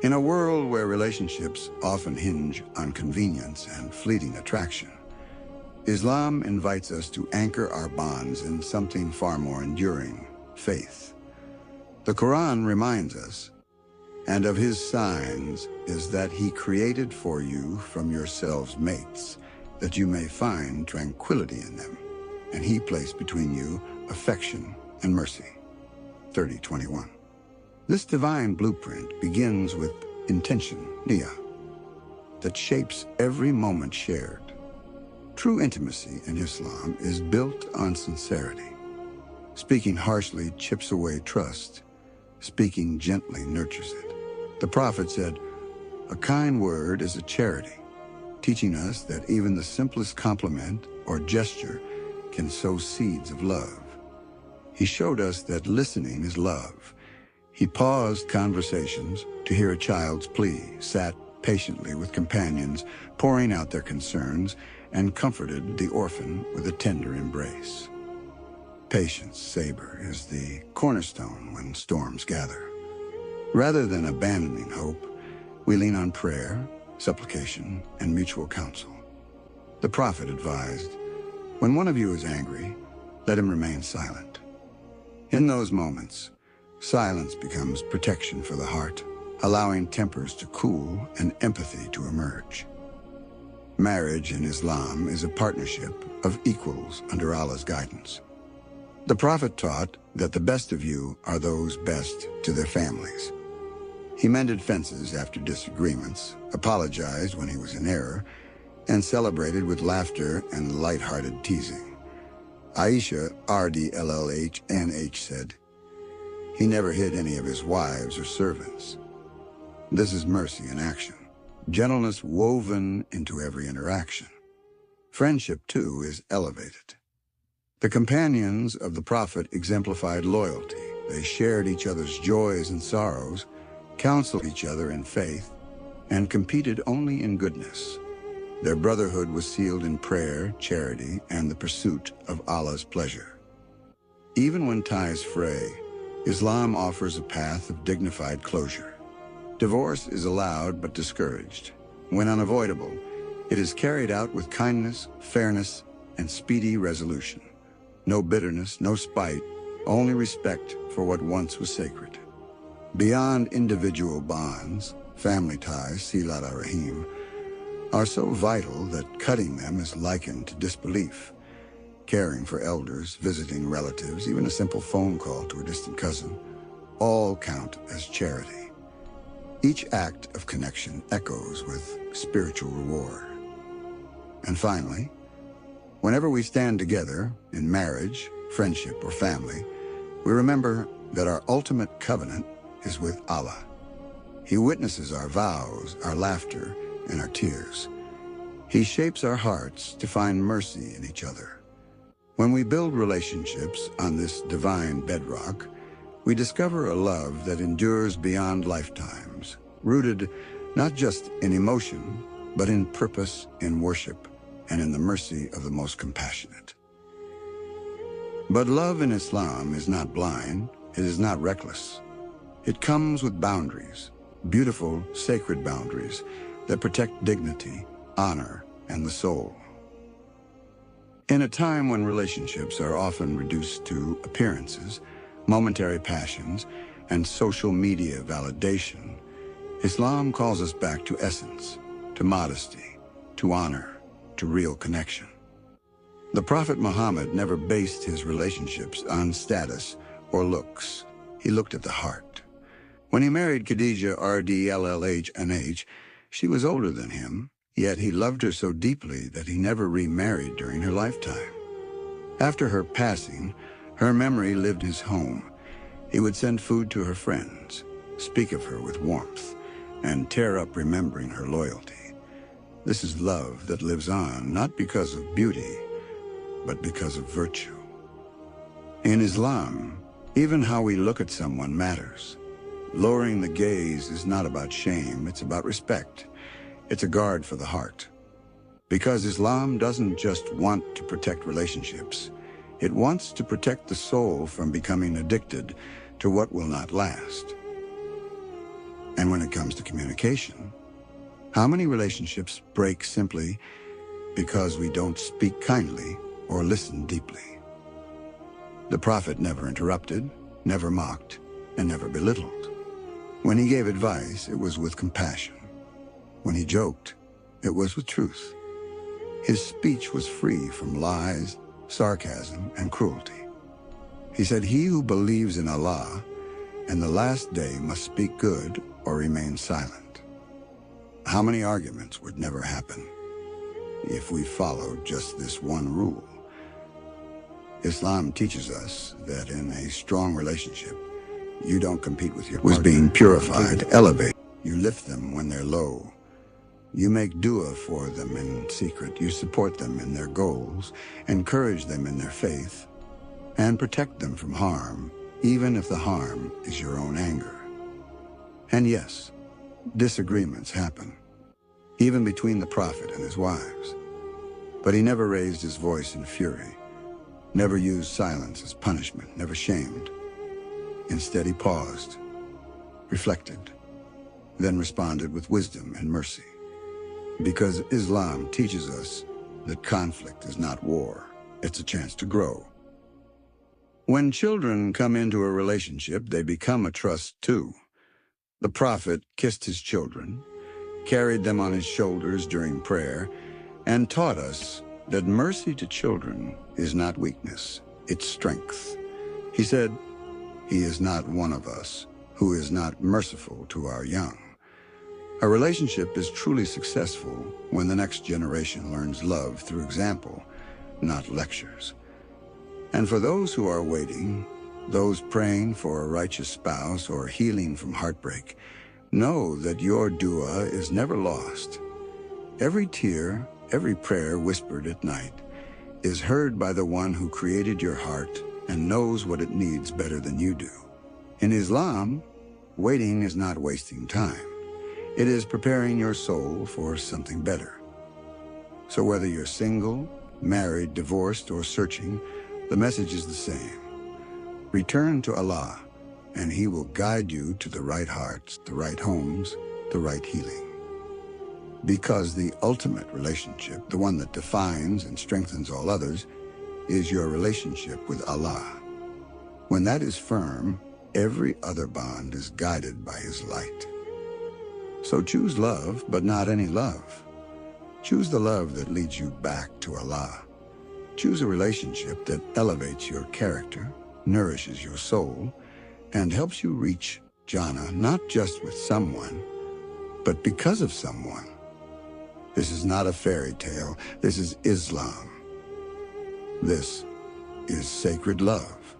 In a world where relationships often hinge on convenience and fleeting attraction, Islam invites us to anchor our bonds in something far more enduring, faith. The Quran reminds us, "And of his signs is that he created for you from yourselves mates, that you may find tranquility in them, and he placed between you affection and mercy." 30:21. This divine blueprint begins with intention, niyah, that shapes every moment shared. True intimacy in Islam is built on sincerity. Speaking harshly chips away trust. Speaking gently nurtures it. The Prophet said, "A kind word is a charity," teaching us that even the simplest compliment or gesture can sow seeds of love. He showed us that listening is love. He paused conversations to hear a child's plea, sat patiently with companions, pouring out their concerns, and comforted the orphan with a tender embrace. Patience, Saber, is the cornerstone when storms gather. Rather than abandoning hope, we lean on prayer, supplication, and mutual counsel. The Prophet advised, "When one of you is angry, let him remain silent." In those moments, silence becomes protection for the heart, allowing tempers to cool and empathy to emerge. Marriage in Islam is a partnership of equals under Allah's guidance. The Prophet taught that the best of you are those best to their families. He mended fences after disagreements, apologized when he was in error, and celebrated with laughter and light-hearted teasing. Aisha, RDLLHNH, said, "He never hid any of his wives or servants." This is mercy in action, gentleness woven into every interaction. Friendship, too, is elevated. The companions of the Prophet exemplified loyalty. They shared each other's joys and sorrows, counseled each other in faith, and competed only in goodness. Their brotherhood was sealed in prayer, charity, and the pursuit of Allah's pleasure. Even when ties fray, Islam offers a path of dignified closure. Divorce is allowed but discouraged. When unavoidable, it is carried out with kindness, fairness, and speedy resolution. No bitterness, no spite, only respect for what once was sacred. Beyond individual bonds, family ties, silat ar-rahim, are so vital that cutting them is likened to disbelief. Caring for elders, visiting relatives, even a simple phone call to a distant cousin, all count as charity. Each act of connection echoes with spiritual reward. And finally, whenever we stand together in marriage, friendship, or family, we remember that our ultimate covenant is with Allah. He witnesses our vows, our laughter, and our tears. He shapes our hearts to find mercy in each other. When we build relationships on this divine bedrock, we discover a love that endures beyond lifetimes, rooted not just in emotion, but in purpose, in worship, and in the mercy of the most compassionate. But love in Islam is not blind, it is not reckless. It comes with boundaries, beautiful, sacred boundaries that protect dignity, honor, and the soul. In a time when relationships are often reduced to appearances, momentary passions, and social media validation, Islam calls us back to essence, to modesty, to honor, to real connection. The Prophet Muhammad never based his relationships on status or looks. He looked at the heart. When he married Khadija RDLLHNH, she was older than him, yet he loved her so deeply that he never remarried during her lifetime. After her passing, her memory lived in his home. He would send food to her friends, speak of her with warmth, and tear up remembering her loyalty. This is love that lives on, not because of beauty, but because of virtue. In Islam, even how we look at someone matters. Lowering the gaze is not about shame, it's about respect. It's a guard for the heart. Because Islam doesn't just want to protect relationships, it wants to protect the soul from becoming addicted to what will not last. And when it comes to communication, how many relationships break simply because we don't speak kindly or listen deeply? The Prophet never interrupted, never mocked, and never belittled. When he gave advice, it was with compassion. When he joked, it was with truth. His speech was free from lies, sarcasm, and cruelty. He said, "He who believes in Allah and the last day must speak good or remain silent." How many arguments would never happen if we followed just this one rule? Islam teaches us that in a strong relationship, you don't compete with your partner. Was being purified, elevated. You lift them when they're low. You make dua for them in secret. You support them in their goals, encourage them in their faith, and protect them from harm, even if the harm is your own anger. And yes, disagreements happen, even between the Prophet and his wives. But he never raised his voice in fury, never used silence as punishment, never shamed. Instead, he paused, reflected, then responded with wisdom and mercy. Because Islam teaches us that conflict is not war, it's a chance to grow. When children come into a relationship, they become a trust too. The Prophet kissed his children, carried them on his shoulders during prayer, and taught us that mercy to children is not weakness, it's strength. He said, "He is not one of us who is not merciful to our young." A relationship is truly successful when the next generation learns love through example, not lectures. And for those who are waiting, those praying for a righteous spouse or healing from heartbreak, know that your dua is never lost. Every tear, every prayer whispered at night is heard by the one who created your heart and knows what it needs better than you do. In Islam, waiting is not wasting time. It is preparing your soul for something better. So whether you're single, married, divorced, or searching, the message is the same. Return to Allah, and He will guide you to the right hearts, the right homes, the right healing. Because the ultimate relationship, the one that defines and strengthens all others, is your relationship with Allah. When that is firm, every other bond is guided by His light. So choose love, but not any love. Choose the love that leads you back to Allah. Choose a relationship that elevates your character, nourishes your soul, and helps you reach Jannah not just with someone, but because of someone. This is not a fairy tale. This is Islam. This is sacred love.